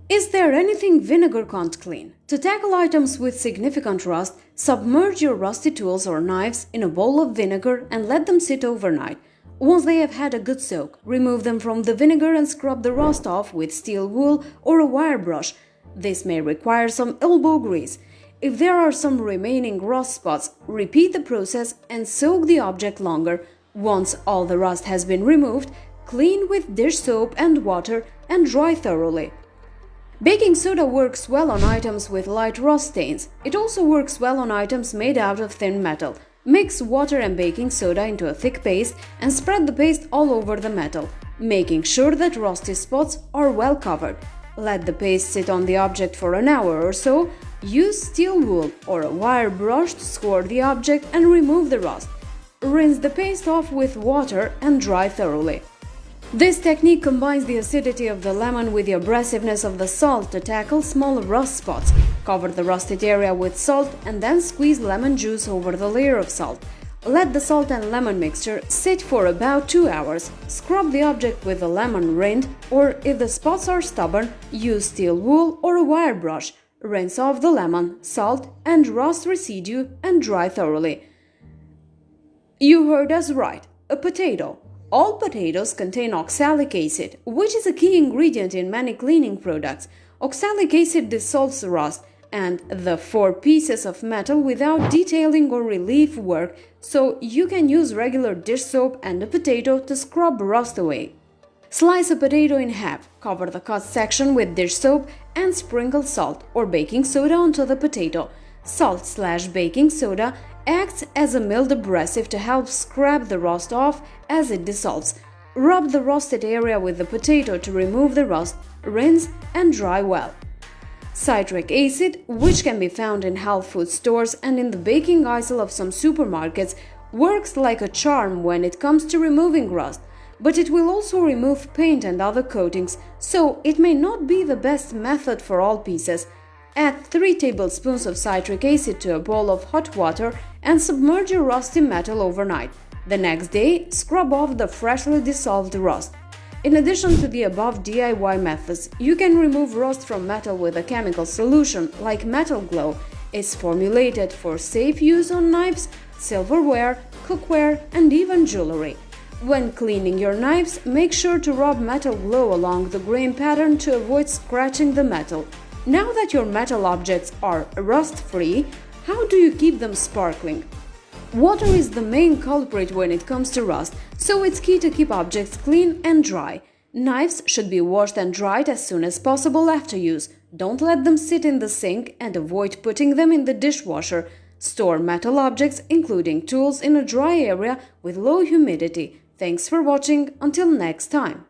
Is there anything vinegar can't clean? To tackle items with significant rust, submerge your rusty tools or knives in a bowl of vinegar and let them sit overnight. Once they have had a good soak, remove them from the vinegar and scrub the rust off with steel wool or a wire brush. This may require some elbow grease. If there are some remaining rust spots, repeat the process and soak the object longer. Once all the rust has been removed, clean with dish soap and water and dry thoroughly. Baking soda works well on items with light rust stains. It also works well on items made out of thin metal. Mix water and baking soda into a thick paste and spread the paste all over the metal, making sure that rusty spots are well covered. Let the paste sit on the object for an hour or so. Use steel wool or a wire brush to score the object and remove the rust. Rinse the paste off with water and dry thoroughly. This technique combines the acidity of the lemon with the abrasiveness of the salt to tackle small rust spots. Cover the rusted area with salt and then squeeze lemon juice over the layer of salt. Let the salt and lemon mixture sit for about 2 hours. Scrub the object with a lemon rind, or if the spots are stubborn, use steel wool or a wire brush. Rinse off the lemon, salt and rust residue and dry thoroughly. You heard us right, a potato. All potatoes contain oxalic acid, which is a key ingredient in many cleaning products. Oxalic acid dissolves rust and the 4 pieces of metal without detailing or relief work, so you can use regular dish soap and a potato to scrub rust away. Slice a potato in half, cover the cut section with dish soap and sprinkle salt or baking soda onto the potato. Salt/baking soda acts as a mild abrasive to help scrub the rust off as it dissolves. Rub the rusted area with the potato to remove the rust, rinse and dry well. Citric acid, which can be found in health food stores and in the baking aisle of some supermarkets, works like a charm when it comes to removing rust, but it will also remove paint and other coatings, so it may not be the best method for all pieces. Add 3 tablespoons of citric acid to a bowl of hot water and submerge your rusty metal overnight. The next day, scrub off the freshly dissolved rust. In addition to the above DIY methods, you can remove rust from metal with a chemical solution like Metal Glow. It's formulated for safe use on knives, silverware, cookware and even jewelry. When cleaning your knives, make sure to rub Metal Glow along the grain pattern to avoid scratching the metal. Now that your metal objects are rust-free, how do you keep them sparkling? Water is the main culprit when it comes to rust, so it's key to keep objects clean and dry. Knives should be washed and dried as soon as possible after use. Don't let them sit in the sink and avoid putting them in the dishwasher. Store metal objects, including tools, in a dry area with low humidity. Thanks for watching. Until next time.